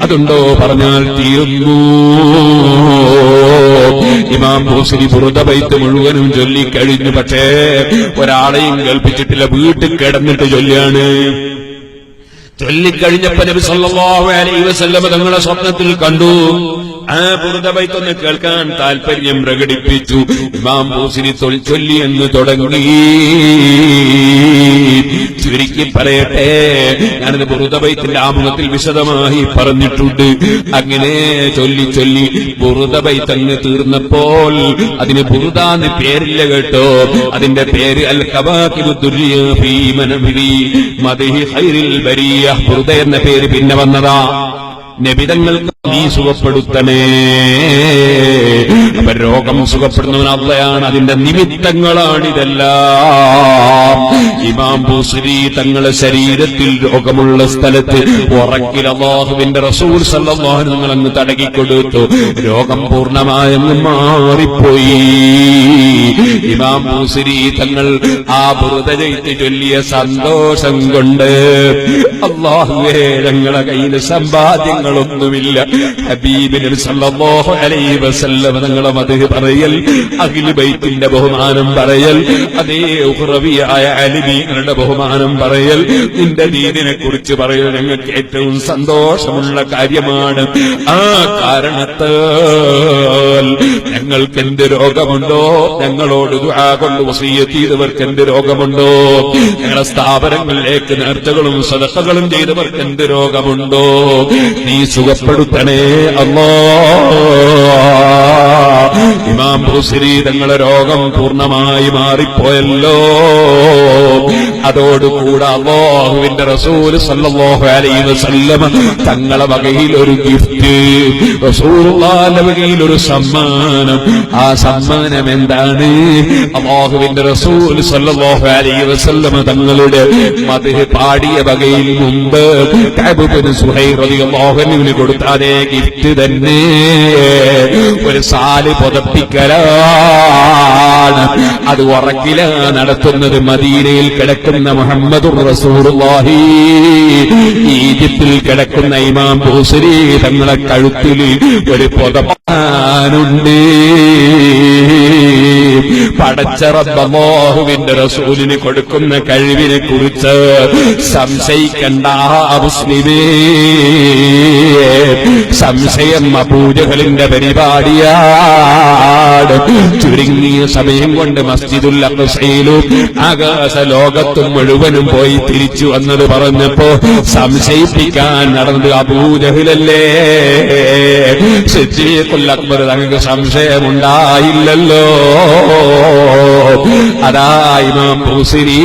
അതുണ്ടോ പറഞ്ഞാൽ തീരുന്നു. ഇമാം ബൂസരി ബുറുദ ബൈത്ത് മുഴുവനും ചൊല്ലിക്കഴിഞ്ഞു. പക്ഷേ ഒരാളെയും കേൾപ്പിച്ചിട്ടില്ല, വീട്ടിൽ കിടന്നിട്ട് ചൊല്ലാണ്. ചൊല്ലിക്കഴിഞ്ഞപ്പോ നബി സല്ലല്ലാഹു അലൈഹി വസല്ലം തങ്ങളെ സ്വപ്നത്തിൽ കണ്ടു. ആ ബുറുദ ബൈത്ത് ഒന്ന് കേൾക്കാൻ താല്പര്യം പ്രകടിപ്പിച്ചു. ഇമാം ബൂസരി ചൊല്ലി എന്ന് തുടങ്ങി. ചുരുക്കി പറയട്ടെ, ഞാനിത് ബുറുദ ബൈത്തിന്റെ ആമുഖത്തിൽ വിശദമായി പറഞ്ഞിട്ടുണ്ട്. അങ്ങനെ ചൊല്ലി ചൊല്ലി ബുറുദ ബൈത്ത് അങ്ങ് തീർന്നപ്പോൾ അതിന് ബുറുദ എന്ന് പേരില്ല കേട്ടോ. അതിന്റെ പേര് അൽ കവാകിബു ദുർരിയ ഫീ മനബിരി മദ്ഹി ഖൈറിൽ ബരിയ. ബുറുദ എന്ന പേര് പിന്നെ വന്നതാ. നബിതങ്ങൾക്ക് നീ സുഖപ്പെടുത്തണേ. അപ്പൊ രോഗം സുഖപ്പെടുന്നവൻ അള്ളയാണ്. അതിന്റെ നിമിത്തങ്ങളാണിതെല്ലാം. ഇമാം ബൂസരി തങ്ങളെ ശരീരത്തിൽ രോഗമുള്ള സ്ഥലത്ത് ഉറക്കിൽ അല്ലാഹുവിന്റെ റസൂൽ സല്ലല്ലാഹു അലൈഹി വസല്ലം അങ്ങ് തടകിക്കൊടുത്തു. രോഗം പൂർണ്ണമായങ്ങ് മാറിപ്പോയി. ഇമാം ബൂസരി തങ്ങൾ ആ ബുറുദ ചൊല്ലിയ സന്തോഷം കൊണ്ട്, അല്ലാഹുവേ ഞങ്ങളെ കയ്യിൽ സമ്പാദ്യങ്ങളൊന്നുമില്ല, ഹബീബ് നബി സല്ലല്ലാഹു അലൈഹി വസല്ലം തങ്ങളെ മദ്ഹ് പറയൽ, അഹ്ലു ബൈത്തിന്റെ ബഹുമാനം പറയൽ, അതേ ഉഖ്റവിയായ അലിമീങ്ങളുടെ ബഹുമാനം പറയൽ, നിന്റെ ദീനിനെ കുറിച്ച് പറയൽ ഞങ്ങൾക്ക് ഏറ്റവും സന്തോഷമുള്ള കാര്യമാണ്. ആ കാരണത്താൽ ഞങ്ങൾക്ക് എന്ത് രോഗമുണ്ടോ, ഞങ്ങളോട് ദുആ കൊണ്ട് വസിയ്യത്ത് ചെയ്തവർക്ക് എന്ത് രോഗമുണ്ടോ, ഞങ്ങളുടെ സ്ഥാപനങ്ങളിലേക്ക് നേർച്ചകളും സദഖകളും ചെയ്തവർക്ക് എന്ത് രോഗമുണ്ടോ, നീ സുഖപ്പെടുത്തണേ അല്ലാഹ്. ഇമാം ബൂസരി തങ്ങളെ രോഗം പൂർണ്ണമായി മാറിപ്പോയല്ലോ. അതോടുകൂടെ അല്ലാഹുവിന്റെ റസൂൽ സല്ലല്ലാഹു അലൈഹി വസല്ലം തങ്ങളെ വകയിൽ ഒരു ഗിഫ്റ്റ്, റസൂലുള്ളാഹിന്റെ വകയിൽ ഒരു സമ്മാനം. ആ സമ്മാനം എന്താണ്? അല്ലാഹുവിന്റെ റസൂൽ സല്ലല്ലാഹു അലൈഹി വസല്ലം തങ്ങളുടെ മദ്ഹ് പാടിയ വകയിൽ മുമ്പ് കഅബ് ബിൻ സുഹൈർ റളിയല്ലാഹു അൻഹുവിന് കൊടുത്ത അതേ ഗിഫ്റ്റ് തന്നെ ഒരു സാല് പുതപ്പിക്കലാണ്. അത് ഉറക്കില നടത്തുന്നത് മദീനയിൽ കിടക്കുന്ന മുഹമ്മദുർ റസൂലുള്ളാഹി. ഈജിപ്തിൽ കിടക്കുന്ന ഇമാം ബൂസരി തങ്ങളെ കഴുത്തിൽ ഒരു പുതപ്പാനുണ്ട്. പടച്ച റബ്ബ് അല്ലാഹുവിന്റെ റസൂലിന് കൊടുക്കുന്ന കഴിവിനെ കുറിച്ച് സംശയിക്കണ്ട മുസ്ലിമേ. സംശയം അബൂജഹലിന്റെ പരിപാടിയാണ്. ചുരുങ്ങിയ സമയം കൊണ്ട് മസ്ജിദുൽ അഖ്സയിലും ആകാശ ലോകത്തും മുഴുവനും പോയി തിരിച്ചു വന്നത് പറഞ്ഞപ്പോ സംശയിപ്പിക്കാൻ നടന്നത് അബൂജഹലല്ലേ? സിദ്ദീഖുൽ അക്ബർ തങ്ങൾക്ക് സംശയമുണ്ടായില്ലല്ലോ. അതാ ഇമാം ബൂസരി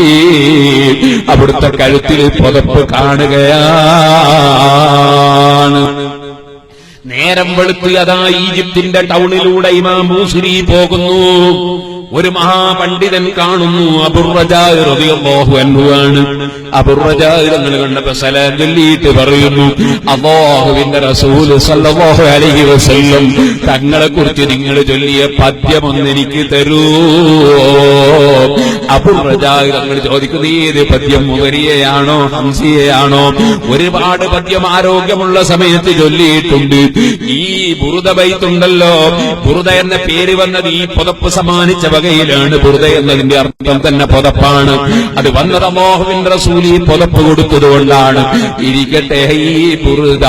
അവിടുത്തെ കഴുത്തിൽ പുതപ്പ് കാണുകയാണ്. നേരം വെളുത്ത് അതാ ഈജിപ്തിന്റെ ടൗണിലൂടെ ഇമാം ബൂസരി പോകുന്നു. ഒരു മഹാപണ്ഡിതൻ കാണുന്നു. അബുർറജാ റളിയല്ലാഹു അൻഹു ആണ്. അബുർറജാ തങ്ങൾ കണ്ടപ്പോ സലാം ചൊല്ലിയിട്ട് പറയുന്നു, അല്ലാഹുവിന്റെ റസൂൽ സല്ലല്ലാഹു അലൈഹി വസല്ലം തങ്ങളെ കുറിച്ച് നിങ്ങൾ ചൊല്ലിയ പദ്യം ഒന്നെനിക്ക് തരൂ. അബുർറജാ തങ്ങൾ ചോദിക്കുന്നു, ഏത് പദ്യം? മുഗരിയയാണോ ഹംസിയയാണോ? ഒരുപാട് പദ്യം ആരോഗ്യമുള്ള സമയത്ത് ചൊല്ലിയിട്ടുണ്ട്. ഈ ബുറുദ ബൈത്തുണ്ടല്ലോ, ബുറുദ എന്ന പേര് വന്നത് ഈ പുതപ്പ് സമ്മാനിച്ച വകയിലാണ്. ബുറുദ എന്നതിന്റെ അർത്ഥം തന്നെ പുതപ്പാണ്. അത് വന്നത് അല്ലാഹുവിന്റെ റസൂൽ ഈ പുതപ്പ് കൊടുത്തതുകൊണ്ടാണ്. ഇരിക്കട്ടെ, ഈ ബുറുദ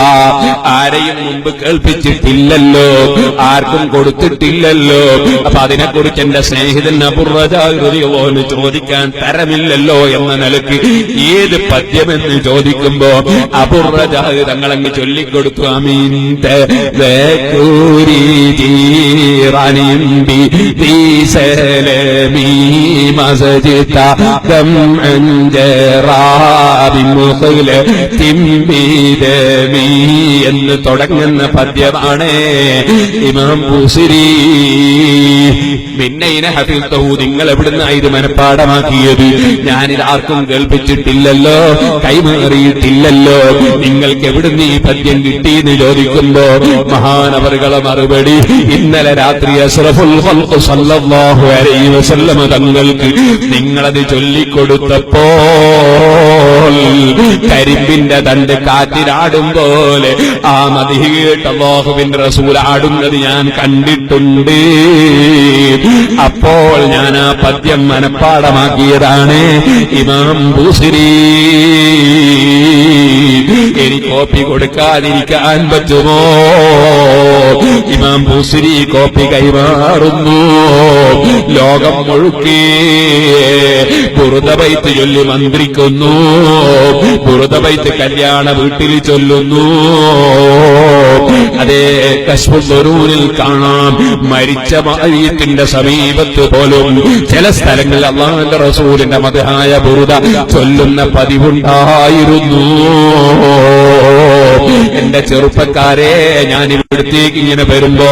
ആരെയും മുമ്പ് കേൾപ്പിച്ചിട്ടില്ലല്ലോ, ആർക്കും കൊടുത്തിട്ടില്ലല്ലോ. അപ്പൊ അതിനെക്കുറിച്ച് എന്റെ സ്നേഹിതൻ അബുർറജാ റളിയല്ലാഹു അൻഹു ചോദിക്കാൻ തരമില്ലല്ലോ എന്ന നിലയ്ക്ക് ഏത് പദ്യമെന്ന് ചോദിക്കുമ്പോ അബുർറജാ തങ്ങളങ്ങ് ചൊല്ലിക്കൊടുത്തു. അമീൻ എന്ന് തുടങ്ങുന്ന പദ്യമാണ് ഇമാം ബൂസരി. പിന്നെ ഹഫീൽതഹു, നിങ്ങൾ എവിടുന്നാ ഇത് മനഃപ്പാടമാക്കിയത്? ഞാനിത് ആർക്കും കേൾപ്പിച്ചിട്ടില്ലല്ലോ, കൈമാറിയിട്ടില്ലല്ലോ. നിങ്ങൾക്ക് എവിടുന്ന് ഈ പദ്യം കിട്ടിയെന്ന് ചോദിക്കുമ്പോ മഹാനവറുകളെ മറുപടി, ഇന്നലെ രാത്രി അഷ്റഫുൽ ഖൽഖ് സല്ലല്ലാഹു അലൈഹി വസല്ലം തങ്ങൾക്ക് നിങ്ങളത് ചൊല്ലിക്കൊടുത്തപ്പോ കരിമ്പിന്റെ തണ്ട് കാറ്റിലാടും പോലെ ആ മദ്ഹ് കേട്ട് അല്ലാഹുവിന്റെ റസൂൽ ആടുന്നത് ഞാൻ കണ്ടിട്ടുണ്ട്. അപ്പോൾ ഞാൻ ആ പദ്യം മനഃപ്പാടമാക്കിയതാണ്. ഇമാം ബൂസിരി എനിക്ക് കോപ്പി കൊടുക്കാതിരിക്കാൻ പറ്റുമോ? ഇമാം ബൂസിരി കോപ്പി കൈമാറുന്നു. ലോകം മുഴുക്കി ബുറുദ ബൈത്ത് ചൊല്ലി മന്ത്രിക്കുന്നു. ബുറുദ ബൈത്ത് കല്യാണ വീട്ടിൽ ചൊല്ലുന്നു. അതേ കശ്ഫുൽ ദുരൂനിൽ കാണാം, മരിച്ച മയ്യിത്തിന്റെ സമീപത്ത് പോലും ചില സ്ഥലങ്ങളിൽ അല്ലാഹുവിന്റെ റസൂലിന്റെ മദ്ഹായ ബുറുദ ചൊല്ലുന്ന പതിവുണ്ടായിരുന്നു. എന്റെ ചെറുപ്പക്കാരെ, ഞാൻ ഇവിടത്തേക്ക് ഇങ്ങനെ വരുമ്പോ